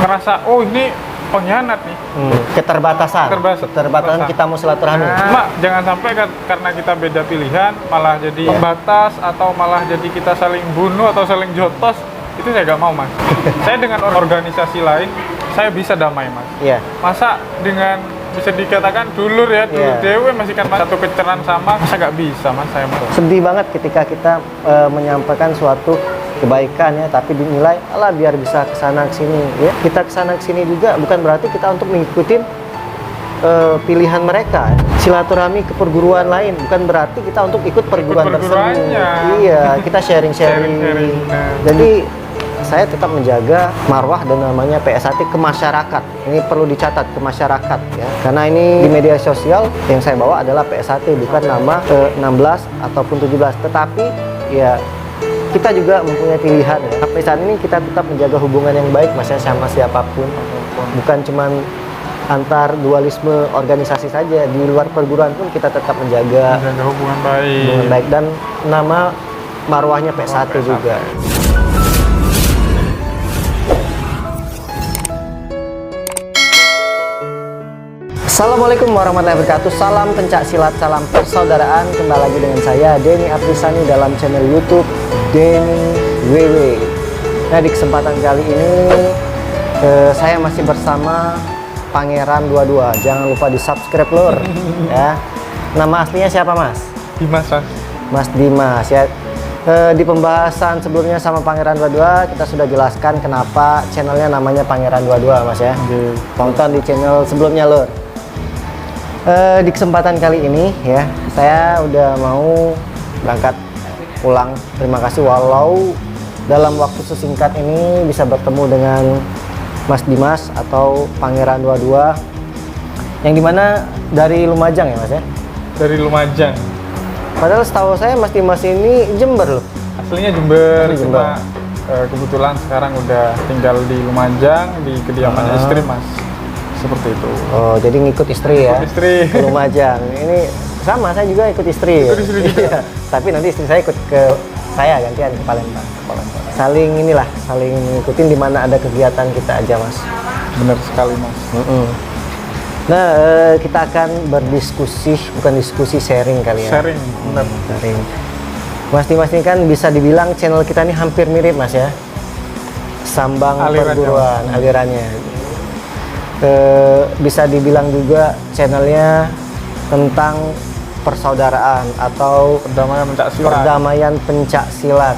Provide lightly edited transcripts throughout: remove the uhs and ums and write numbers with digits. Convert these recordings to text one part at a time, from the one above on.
ngerasa oh ini pengkhianat nih. Keterbatasan kita mau silaturahmi. Mak, jangan sampai karena kita beda pilihan malah jadi pembatas atau malah jadi kita saling bunuh atau saling jotos. Itu saya gak mau, Mas. Saya dengan organisasi lain saya bisa damai, Mas. Iya. Masa dengan bisa dikatakan dulur ya, dulur dewe masih kan satu keceran sama, masa gak bisa, Mas, saya mau. Sedih banget ketika kita menyampaikan suatu kebaikan ya, tapi dinilai alah biar bisa kesana kesini ya. Kita kesana kesini juga bukan berarti kita untuk mengikuti pilihan mereka. Silaturahmi ke perguruan lain bukan berarti kita untuk ikut perguruan tersebut. Iya, kita sharing-sharing. Jadi saya tetap menjaga marwah dan namanya PS1 ke masyarakat. Ini perlu dicatat, ke masyarakat ya. Karena ini di media sosial yang saya bawa adalah PS1, bukan nama 16 ataupun 17. Tetapi ya kita juga mempunyai pilihan ya. Sampai saat ini kita tetap menjaga hubungan yang baik Mas ya, sama siapapun. Bukan cuman antar dualisme organisasi saja, di luar perguruan pun kita tetap menjaga hubungan baik. Dan nama marwahnya PS1 juga. Assalamualaikum warahmatullahi wabarakatuh. Salam pencak silat, salam persaudaraan. Kembali lagi dengan saya Denny Aprisani dalam channel YouTube Denny WW. Nah, di kesempatan kali ini saya masih bersama Pangeran 22. Jangan lupa di subscribe lur ya. Nama aslinya siapa Mas? Dimas, Mas Dimas ya. Di pembahasan sebelumnya sama Pangeran 22 kita sudah jelaskan kenapa channelnya namanya Pangeran 22 Mas ya. Tonton di channel sebelumnya lur. Di kesempatan kali ini ya, saya udah mau berangkat pulang. Terima kasih walau dalam waktu sesingkat ini bisa bertemu dengan Mas Dimas atau Pangeran 22 yang dimana dari Lumajang ya Mas ya? Dari Lumajang. Padahal setahu saya Mas Dimas ini Jember loh. Aslinya Jember, cuma kebetulan sekarang udah tinggal di Lumajang di kediamannya istri Mas. Seperti itu. Oh, jadi ngikut istri ya? Istri. Ke Lumajang. Ini sama, saya juga ikut istri. Ikut istri juga. Tapi nanti istri saya ikut ke saya gantian ke Palembang. Saling ngikutin di mana ada kegiatan kita aja Mas. Benar sekali Mas. Nah, kita akan berdiskusi, bukan diskusi, sharing kali ya. Sharing, benar. Sharing. Mas Dimas ini kan bisa dibilang channel kita ini hampir mirip Mas ya. Sambang perguruan alirannya. Bisa dibilang juga channelnya tentang persaudaraan atau perdamaian pencak silat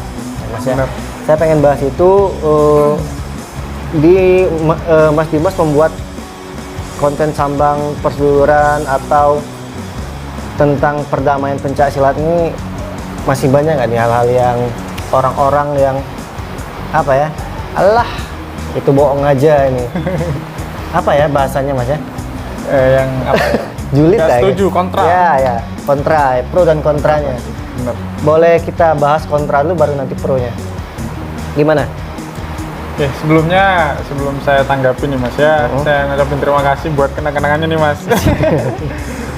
Mas ya. Saya pengen bahas itu Mas Dimas membuat konten sambang persaudaraan atau tentang perdamaian pencak silat ini masih banyak nggak nih hal-hal yang orang-orang yang apa ya, alah itu bohong aja ini. Apa ya bahasanya Mas ya? Yang apa ya? Julid lah. Setuju, kontra. Ya, kontra, pro dan kontranya. Benar. Boleh kita bahas kontra dulu baru nanti pro-nya. Gimana? Oke, sebelum saya tanggapin nih Mas ya, saya ngucapin terima kasih buat kenang-kenangannya nih Mas.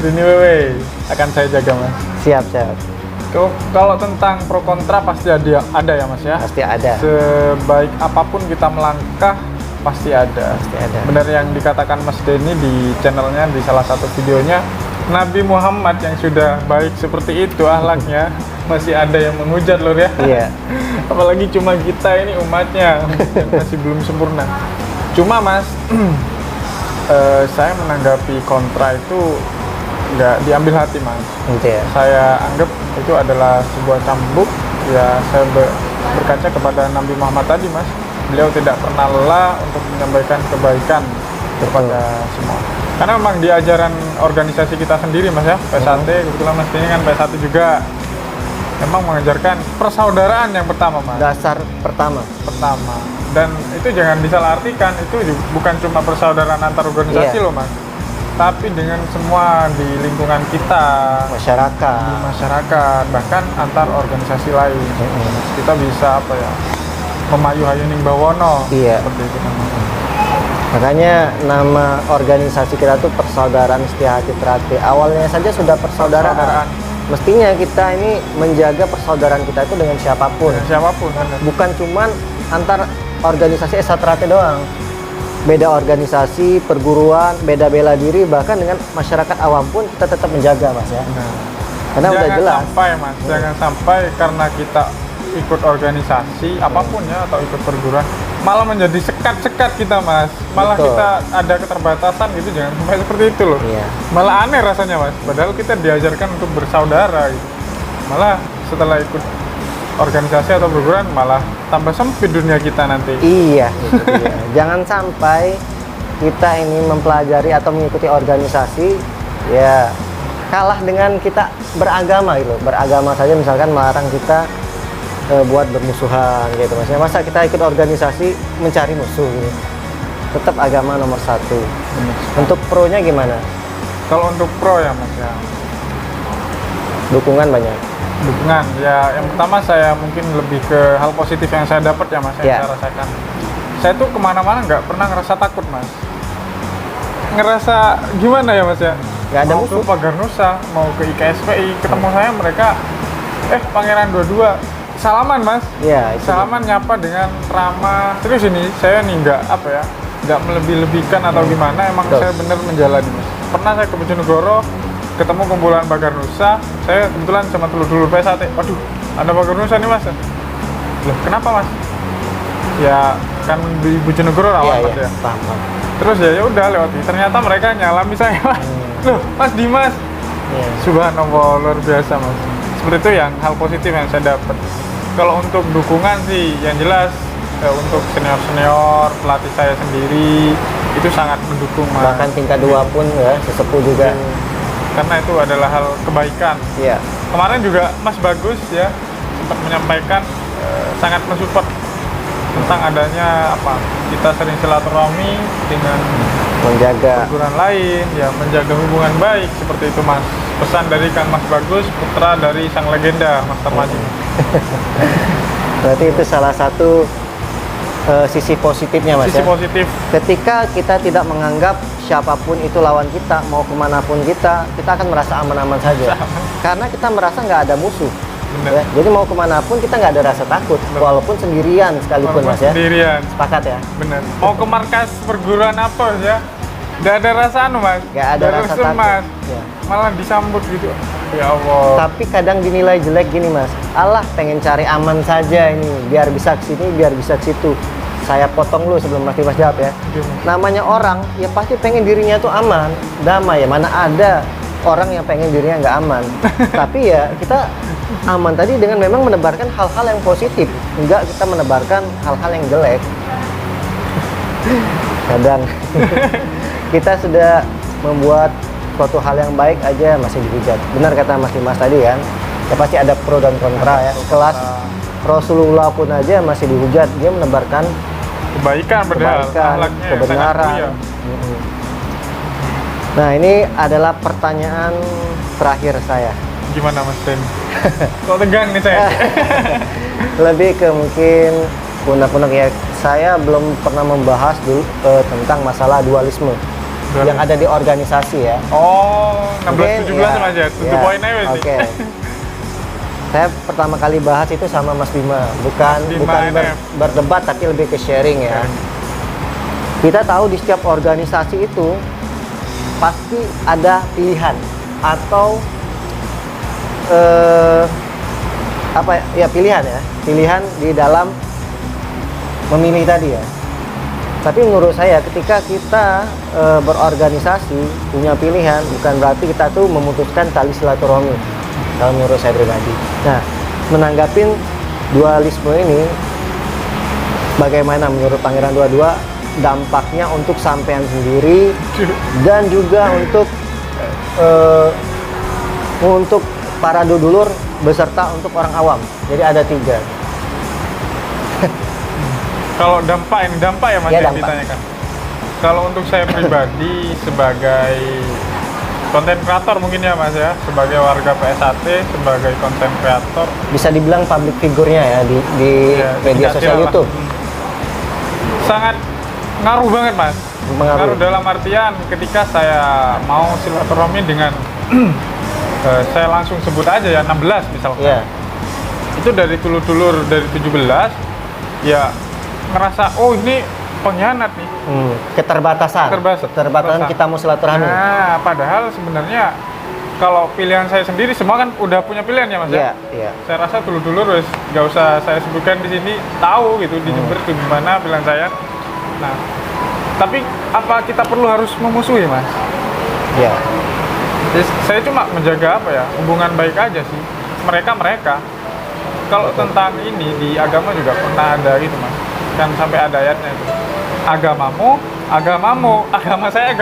Ini wewe akan saya jaga Mas. Siap. Kalau tentang pro kontra pasti ada ya Mas ya. Pasti ada. Sebaik apapun kita melangkah pasti ada. Benar yang dikatakan Mas Denny di channelnya, di salah satu videonya, Nabi Muhammad yang sudah baik seperti itu akhlaknya masih ada yang menghujat lor ya. Iya. Apalagi cuma kita ini umatnya yang masih belum sempurna. Cuma Mas, saya menanggapi kontra itu nggak diambil hati Mas. Ya. Saya anggap itu adalah sebuah cambuk ya. Saya berkaca kepada Nabi Muhammad tadi Mas. Beliau tidak pernah lelah untuk menyampaikan kebaikan kepada semua. Karena memang di ajaran organisasi kita sendiri Mas ya, PS1, kebetulan Mas ini kan PS1 juga, memang mengajarkan persaudaraan yang pertama Mas. Dasar pertama. Dan itu jangan disalahartikan, itu bukan cuma persaudaraan antar organisasi loh Mas. Tapi dengan semua di lingkungan kita, masyarakat, bahkan antar organisasi lain. Kita bisa apa ya? Memayu-hayuning bawono. Iya. Seperti itu namanya. Makanya nama organisasi kita tuh Persaudaraan Setia Hati Terati. Awalnya saja sudah persaudaraan. Mestinya kita ini menjaga persaudaraan kita itu dengan siapapun. Benar. Bukan cuman antar organisasi Setia Terati doang. beda organisasi, perguruan, beda bela diri, bahkan dengan masyarakat awam pun kita tetap menjaga, Mas ya. Nah, Karena udah jangan jelas. sampai mas, jangan sampai karena kita ikut organisasi apapun ya atau ikut perguruan malah menjadi sekat-sekat kita mas, malah Betul. kita ada keterbatasan gitu, jangan sampai seperti itu loh. Iya. Malah aneh rasanya mas, padahal kita diajarkan untuk bersaudara gitu. Malah setelah ikut organisasi atau perguruan malah tambah sempit dunia kita nanti. Iya, itu dia. Jangan sampai kita ini mempelajari atau mengikuti organisasi ya kalah dengan kita beragama gitu. Beragama saja misalkan melarang kita buat bermusuhan gitu Mas. Masa kita ikut organisasi mencari musuh gitu. Tetap agama nomor satu. Untuk pro-nya gimana? Kalau untuk pro ya mas ya, Dukungan banyak. dukungan ya, yang pertama saya mungkin lebih ke hal positif yang saya dapat ya mas, yang Ya. saya rasakan. Saya tuh kemana-mana nggak pernah ngerasa takut mas, ngerasa gimana ya mas ya, Nggak ada mau musuh. ke Pagar Nusa, mau ke IKSPI, ketemu saya mereka Pangeran 22 salaman mas, Iya, itu. salaman nyapa dengan ramah. Terus ini saya nih nggak melebih-lebihkan atau gimana, emang Betul. saya bener menjalani mas. Pernah saya ke Bojonegoro, ketemu kumpulan Pagar Nusa, saya kebetulan sama dulur PSAT, waduh ada Pagar Nusa nih mas. Loh kenapa mas? Ya kan di Bojonegoro rawan mas ya. Paham, paham. Terus ya udah lewati, ternyata mereka nyalami saya mas. Loh mas Dimas, Iya. subhanallah luar biasa mas. Seperti itu yang hal positif yang saya dapat. Kalau untuk dukungan sih yang jelas untuk senior-senior, pelatih saya sendiri itu sangat mendukung mas. Bahkan tingkat 2 pun ya, sesepuh juga. Karena itu adalah hal kebaikan. Iya. Kemarin juga Mas Bagus ya sempat menyampaikan sangat mensupport tentang adanya kita sering silaturahmi dengan Menjaga. perguruan lain, ya menjaga hubungan baik seperti itu mas. Pesan dari Kang Mas Bagus, putra dari sang legenda Mas Tarmaji. Berarti itu salah satu sisi positifnya Mas Sisi ya. positif, Ketika kita tidak menganggap siapapun itu lawan kita, mau kemanapun kita akan merasa aman-aman saja. Karena kita merasa nggak ada musuh. benar. Ya. Jadi mau kemanapun kita nggak ada rasa takut, walaupun sendirian sekalipun Walaupun Mas ya. sendirian, Sepakat ya? benar. Mau ke markas perguruan apa ya? Nggak ada rasa mas. Nggak ada Nggak rasa rusuh, takut. mas. Ya. Malah disambut gitu. Ya Allah. Tapi kadang dinilai jelek gini Mas. Allah pengen cari aman saja ini, biar bisa ke sini, biar bisa ke situ. Saya potong dulu sebelum Mas Dimas jawab ya. Namanya orang ya pasti pengen dirinya tuh aman, damai ya. Mana ada orang yang pengen dirinya nggak aman. Tapi ya kita aman tadi dengan memang menebarkan hal-hal yang positif, enggak kita menebarkan hal-hal yang jelek. Kadang kita sudah membuat suatu hal yang baik aja masih dihujat. Benar kata Mas Dimas tadi kan, ya pasti ada pro dan kontra ya. Kelas Rasulullah pun aja masih dihujat, dia menebarkan Kebaikan padahal kebaikan, akhlaknya sangat kebenaran. mulia. Mm-mm. Nah ini adalah pertanyaan terakhir saya. Gimana mas Den? Kok tegang nih saya? Lebih ke mungkin unek-unek ya. Saya belum pernah membahas dulu tentang masalah dualisme yang ada di organisasi ya. Oh, 16-17 Mungkin, aja, tutup poin aja sih. Oke. Saya pertama kali bahas itu sama Mas Bima, bukan Mas Bima NF. berdebat tapi lebih ke sharing ya. Kita tahu di setiap organisasi itu pasti ada pilihan atau pilihan ya, pilihan di dalam memilih tadi ya. Tapi menurut saya ketika kita berorganisasi punya pilihan bukan berarti kita tuh memutuskan tali silaturahmi. Kalau menurut saya pribadi. Nah, menanggapin dualisme ini bagaimana menurut Pangeran 22 dampaknya untuk sampean sendiri dan juga untuk para dulur beserta untuk orang awam. Jadi ada 3. Kalau dampak ya mas Ya, yang dampak. ditanyakan. Kalau untuk saya pribadi sebagai konten kreator mungkin ya mas ya, sebagai warga PSAT, sebagai konten kreator Bisa dibilang public figure-nya ya di ya, media dikasih sosial lah. YouTube. Sangat ngaruh banget mas. Mengaruh. Ngaruh dalam artian ketika saya mau silaturahmi dengan saya langsung sebut aja ya 16 misalkan. Iya. Itu dari dulur-dulur dari 17 ya ngerasa oh ini pengkhianat nih. Keterbatasan kita mau silaturahmi. Nah, padahal sebenarnya kalau pilihan saya sendiri, semua kan udah punya pilihan ya Mas ya. Iya. Saya rasa dulur-dulur wes nggak usah saya sebutkan di sini, tahu gitu di Jember itu gimana pilihan saya. Nah, tapi apa kita perlu harus memusuhi Mas? Iya. Jadi, saya cuma menjaga apa ya, hubungan baik aja sih. Mereka. Kalau tentang ini di agama juga pernah ada gitu Mas. Kan sampai ada ayatnya itu. Agamamu, agama saya,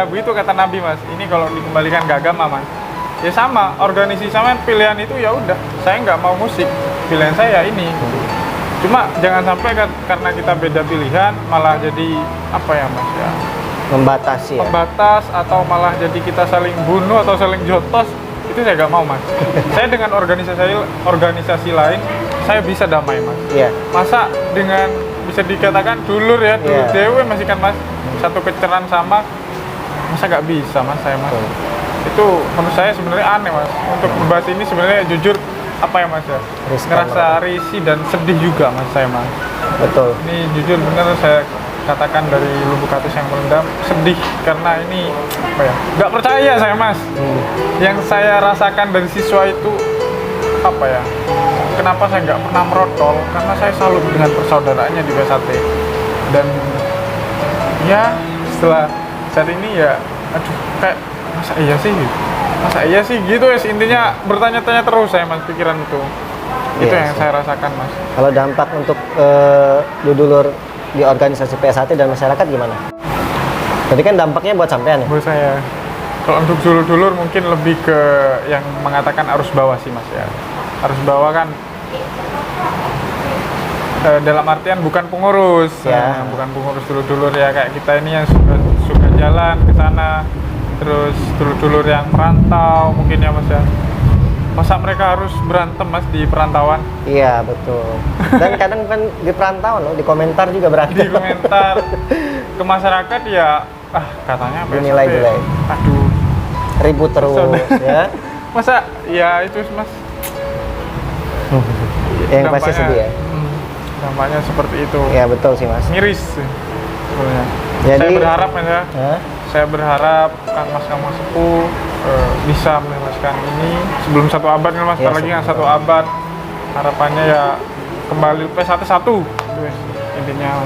begitu kata Nabi Mas. Ini kalau dikembalikan ke agama Mas, ya sama, organisasi sama pilihan itu ya udah, saya nggak mau musik, pilihan saya ini. Cuma jangan sampai karena kita beda pilihan malah jadi apa ya Mas ya, Membatasi ya. pembatas atau malah jadi kita saling bunuh atau saling jotos, itu saya nggak mau Mas. Saya dengan organisasi lain saya bisa damai Mas. Iya. Masa dengan bisa dikatakan dulur ya, dulur dewe masih kan Mas, satu keceran sama, masa nggak bisa Mas saya Mas. Itu menurut saya sebenarnya aneh Mas. Untuk membahas ini sebenarnya jujur apa ya Mas ya, ngerasa risih dan sedih juga Mas saya Mas. Betul. Ini jujur bener saya katakan dari lubuk hati yang merendam, sedih karena ini apa ya, nggak percaya saya Mas. Yang saya rasakan dari siswa itu apa ya, kenapa saya nggak pernah merotol, karena saya salut dengan persaudaraannya di BSAT. Dan ya setelah saat ini ya aduh, kayak masa iya sih gitu ya, intinya bertanya-tanya terus saya Mas, pikiran itu yang saya rasakan Mas. Kalau dampak untuk dulur di organisasi PSAT dan masyarakat gimana? Jadi kan dampaknya buat sampean ya? Buat saya, kalau untuk dulur-dulur mungkin lebih ke yang mengatakan arus bawah sih Mas ya. Arus bawah kan dalam artian bukan pengurus, bukan pengurus dulur-dulur ya, kayak kita ini yang suka jalan ke sana, terus dulur-dulur yang merantau mungkin ya Mas ya. Masa mereka harus berantem Mas di perantauan? Iya betul. Dan kadang kan di perantauan loh, di komentar juga berantem. Di komentar ke masyarakat ya, katanya dinilai jelek. Aduh, ribut terus ya. Masa ya itu Mas. Yang pasti sedih ya. Dampaknya seperti itu. Ya betul sih Mas. Miris sebenarnya. Jadi, saya berharap Mas ya. Saya berharap Kang Sepuh bisa menyelesaikan ini sebelum 1 abad nih Mas. Ya, lagi kan 1 abad. Harapannya ya kembali PSAT 1 intinya.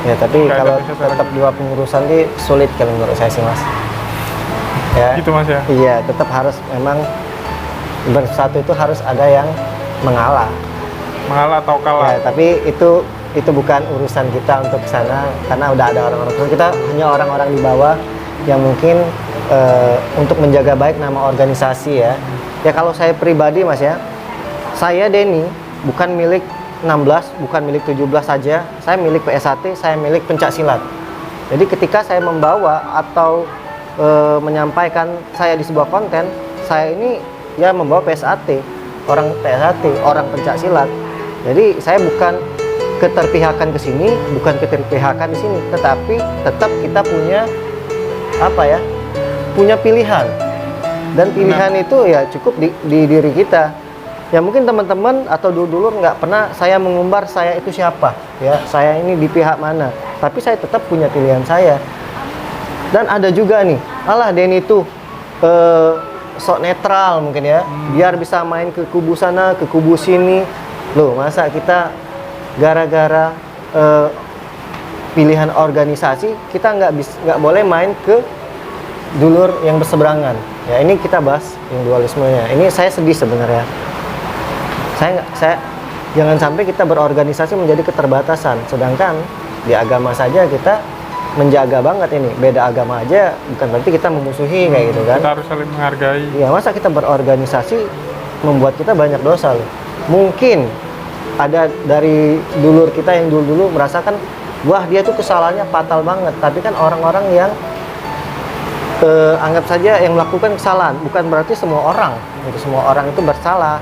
Ya tapi kalau tetap 2 pengurusan sih sulit kalau menurut saya sih Mas. Ya. Gitu Mas ya. Iya, tetap harus memang bersatu itu harus ada yang mengalah atau kalah. Ya, tapi itu bukan urusan kita untuk ke sana karena udah ada orang-orang. Kita hanya orang-orang di bawah yang mungkin untuk menjaga baik nama organisasi ya. Ya kalau saya pribadi Mas ya, saya Denny bukan milik 16, bukan milik 17 saja. Saya milik PSAT, saya milik pencak silat. Jadi ketika saya membawa atau menyampaikan saya di sebuah konten, saya ini ya membawa PSAT, orang PSAT, orang pencak silat. Jadi saya bukan keterpihakan ke sini, bukan keterpihakan di sini, tetapi tetap kita punya apa ya? Punya pilihan. Dan pilihan itu ya cukup di diri kita. Ya mungkin teman-teman atau dulur nggak pernah saya mengumbar saya itu siapa, ya saya ini di pihak mana. Tapi saya tetap punya pilihan saya. Dan ada juga nih, Denny itu sok netral mungkin ya, biar bisa main ke kubu sana, ke kubu sini. Loh, masa kita gara-gara pilihan organisasi kita nggak boleh main ke dulur yang berseberangan. Ya ini kita bahas yang dualismenya. Ini saya sedih sebenarnya. Saya jangan sampai kita berorganisasi menjadi keterbatasan. Sedangkan di agama saja kita menjaga banget ini. Beda agama aja bukan berarti kita memusuhi kayak gitu kan. Kita harus saling menghargai. Ya masa kita berorganisasi membuat kita banyak dosa loh. Mungkin ada dari dulur kita yang dulu merasakan wah dia tuh kesalahannya fatal banget, tapi kan orang-orang yang anggap saja yang melakukan kesalahan, bukan berarti semua orang itu bersalah.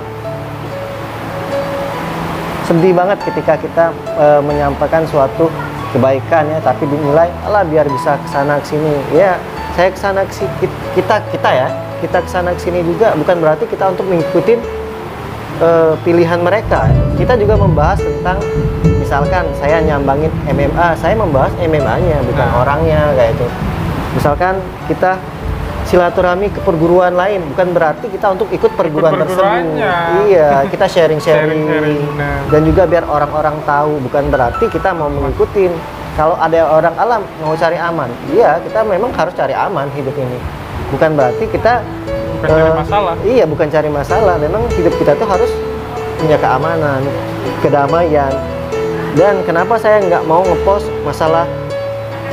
Sedih banget ketika kita menyampaikan suatu kebaikan ya, tapi dinilai biar bisa kesana kesini. Ya saya kesana kesini, kita kesana kesini juga bukan berarti kita untuk mengikuti pilihan mereka. Kita juga membahas tentang, misalkan saya nyambangin MMA, saya membahas MMA-nya bukan orangnya kayak itu. Misalkan kita silaturahmi ke perguruan lain, bukan berarti kita untuk ikut perguruan tersebut. Iya, kita sharing-sharing dan juga biar orang-orang tahu, bukan berarti kita mau mengikutin. Kalau ada orang alam mau cari aman, iya kita memang harus cari aman hidup ini. Bukan berarti kita cari masalah. Iya, bukan cari masalah. Memang hidup kita tuh harus punya keamanan, kedamaian. Dan kenapa saya nggak mau ngepost masalah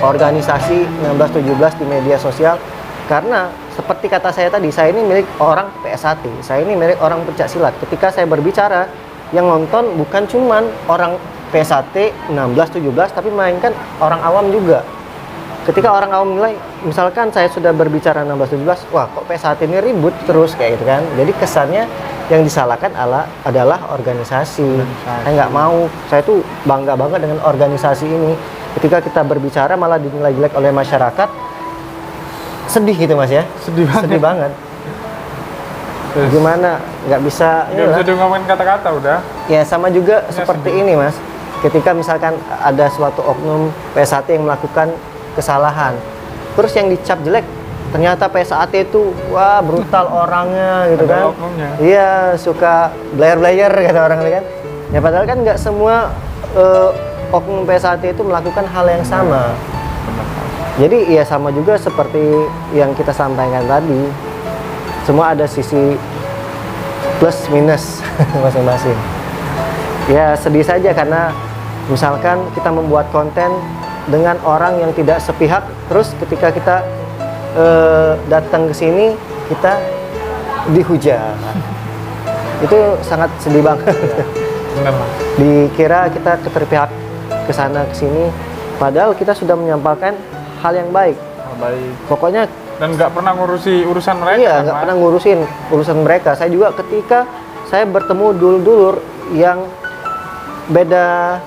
organisasi 16-17 di media sosial? Karena seperti kata saya tadi, saya ini milik orang PSAT, saya ini milik orang pencak silat. Ketika saya berbicara, yang nonton bukan cuman orang PSAT 16-17, tapi melainkan orang awam juga. Ketika orang awam nilai, misalkan saya sudah berbicara 16-17, wah kok PSAT ini ribut terus kayak gitu kan. Jadi kesannya yang disalahkan adalah organisasi. Saya nggak mau, saya tuh bangga banget dengan organisasi ini. Ketika kita berbicara malah dinilai jelek oleh masyarakat, sedih gitu mas ya. Sedih banget. Terus, gimana nggak bisa ngomongin kata-kata udah ya. Sama juga seperti ini mas, ketika misalkan ada suatu oknum PSAT yang melakukan kesalahan, terus yang dicap jelek ternyata PSAT itu wah brutal orangnya gitu kan. Iya, suka blayer-blayer kata orang kan ya, padahal kan nggak semua oknum PSAT itu melakukan hal yang sama. Jadi ya sama juga seperti yang kita sampaikan tadi, semua ada sisi plus minus masing-masing. Ya sedih saja karena misalkan kita membuat konten dengan orang yang tidak sepihak, terus ketika kita datang ke sini kita dihujat. Itu sangat sedih banget. Benar mas. Dikira kita keterpihak ke sana ke sini, padahal kita sudah menyampaikan hal yang baik. Pokoknya dan nggak pernah ngurusi urusan mereka. Iya, nggak pernah ngurusin urusan mereka. Saya juga ketika saya bertemu dulur-dulur yang beda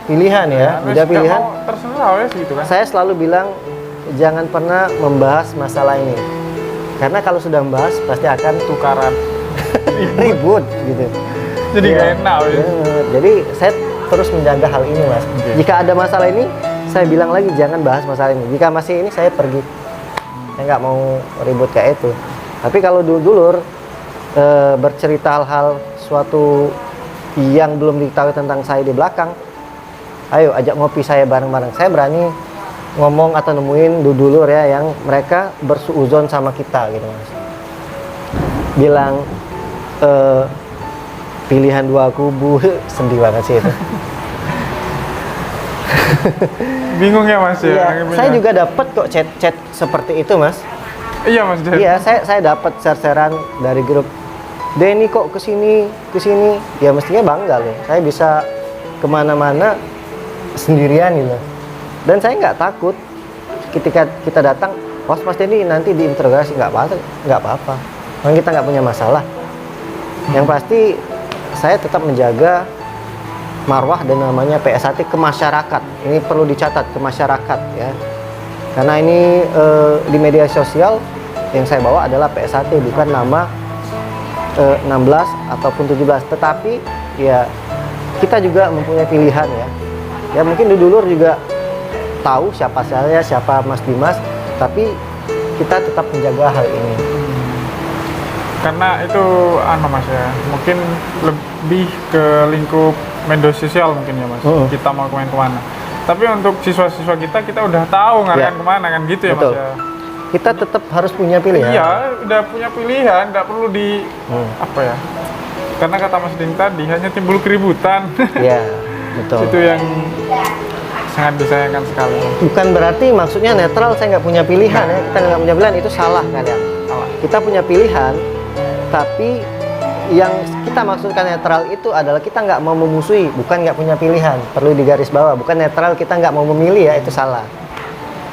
pilihan ya, beda pilihan. Terserah ya gitu kan. Saya selalu bilang jangan pernah membahas masalah ini, karena kalau sudah membahas pasti akan tukaran ribut gitu. Jadi nggak enak ya. Jadi saya terus menjaga hal ini mas. Jika ada masalah ini, saya bilang lagi jangan bahas masalah ini. Jika masih ini, saya pergi. Saya nggak mau ribut kayak itu. Tapi kalau dulur-dulur bercerita hal-hal suatu yang belum diketahui tentang saya di belakang, ayo ajak ngopi saya bareng-bareng. Saya berani ngomong atau nemuin dulur ya yang mereka bersuuzon sama kita gitu mas. Bilang pilihan dua kubu, sedih banget sih itu. Bingung ya mas ya. Iya, saya juga dapat kok chat seperti itu mas. Iya mas. Iya, saya dapat share-sharean dari grup. Denny kok kesini, ya mestinya bangga loh. Saya bisa kemana-mana sendirian gitu. Dan saya nggak takut ketika kita datang, Mas Denny nanti diinterogasi, nggak apa-apa. Karena kita nggak punya masalah. Yang pasti saya tetap menjaga marwah dan namanya PSAT ke masyarakat. Ini perlu dicatat ke masyarakat ya. Karena ini di media sosial yang saya bawa adalah PSAT, bukan nama 16 ataupun 17. Tetapi ya kita juga mempunyai pilihan ya. Ya mungkin dulur juga tahu siapa saya, siapa Mas Dimas, tapi kita tetap menjaga hal ini. Karena itu mas ya, mungkin lebih ke lingkup media sosial mungkin ya mas. Kita mau kemana. Tapi untuk siswa-siswa kita udah tahu ngarahin kemana kan gitu ya. Betul. Mas ya. Kita tetap harus punya pilihan. Iya, udah punya pilihan, nggak perlu di apa ya? Karena kata Mas Ding tadi hanya timbul keributan. Iya, betul. Itu yang sangat disayangkan sekali. Bukan berarti maksudnya netral saya nggak punya pilihan ya. Kita nggak punya pilihan itu salah kalian. Salah. Kita punya pilihan, tapi yang kita maksudkan netral itu adalah kita nggak mau memusuhi, bukan nggak punya pilihan. Perlu digaris bawah, bukan netral kita nggak mau memilih ya, itu salah.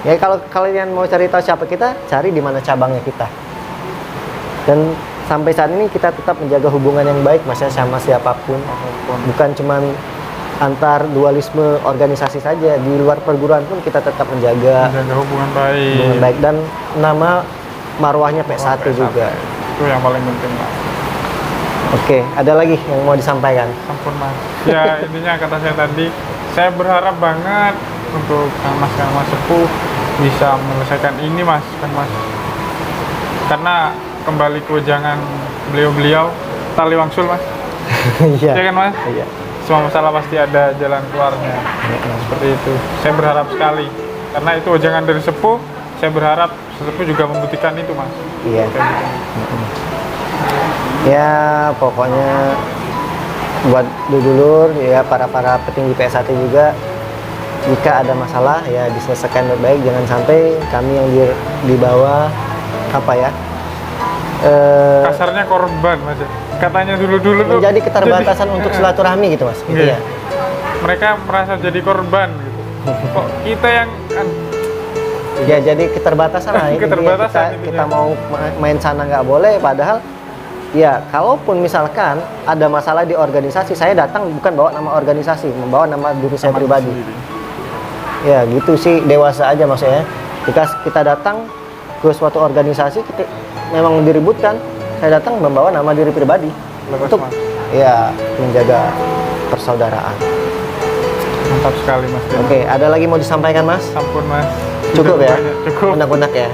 Ya kalau kalian mau cari tahu siapa kita, cari di mana cabangnya kita. Dan sampai saat ini kita tetap menjaga hubungan yang baik mas sama siapapun. Bukan cuman antar dualisme organisasi saja, di luar perguruan pun kita tetap menjaga hubungan baik. Dan nama marwahnya PSAT juga. Itu yang paling penting lah. Oke, ada lagi yang mau disampaikan? Ampun mas. Ya intinya kata saya tadi, saya berharap banget untuk Kang Mas Sepuh bisa menyelesaikan ini mas, kan mas. Karena kembali ke wejangan beliau-beliau, tali wangsul mas. Iya. Iya kan mas? Iya. Semua masalah pasti ada jalan keluarnya. Seperti itu. Saya berharap sekali. Karena itu wejangan dari Sepuh, saya berharap Sepuh juga membuktikan itu mas. Iya. Kayak gitu. Ya pokoknya buat dulur ya para petinggi PS1 juga, jika ada masalah ya diselesaikan baik-baik, jangan sampai kami yang di bawah apa ya Kasarnya korban mas. Katanya dulu-dulu tuh menjadi keterbatasan jadi- untuk silaturahmi gitu mas, gitu Iya. ya. Mereka merasa jadi korban gitu. Kok kita yang Ya jadi keterbatasan lah. Ini dia, Keterbatasan kita intinya. mau main sana nggak boleh, padahal ya kalaupun misalkan ada masalah di organisasi, saya datang bukan bawa nama organisasi, membawa nama diri saya pribadi. Ya gitu sih, dewasa aja maksudnya. Jika kita datang ke suatu organisasi, kita memang diributkan, saya datang membawa nama diri pribadi Lepas, untuk Mas. ya menjaga persaudaraan. Mantap sekali mas. Oke, ada lagi mau disampaikan mas? Ampun mas. Cukup Sudah ya? banyak. Cukup. Unek-unek ya?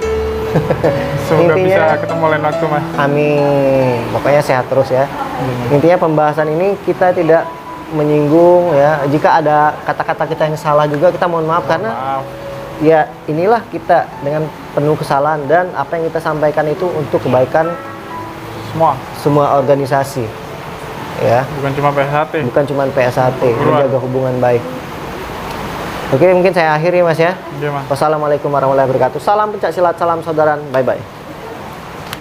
Semoga Intinya- bisa ketemu lain waktu mas. Amin. Pokoknya sehat terus ya. Intinya pembahasan ini kita tidak menyinggung ya. Jika ada kata-kata kita yang salah juga kita mohon maaf, karena Maaf. ya inilah kita dengan penuh kesalahan, dan apa yang kita sampaikan itu untuk kebaikan Semua. semua organisasi. Ya, Bukan cuma PSHT. bukan cuma PS1, Buruan. menjaga hubungan baik. Oke, mungkin saya akhiri Mas ya. Iya mas. Wassalamualaikum warahmatullahi wabarakatuh. Salam pencak silat, salam saudaraan. Bye bye.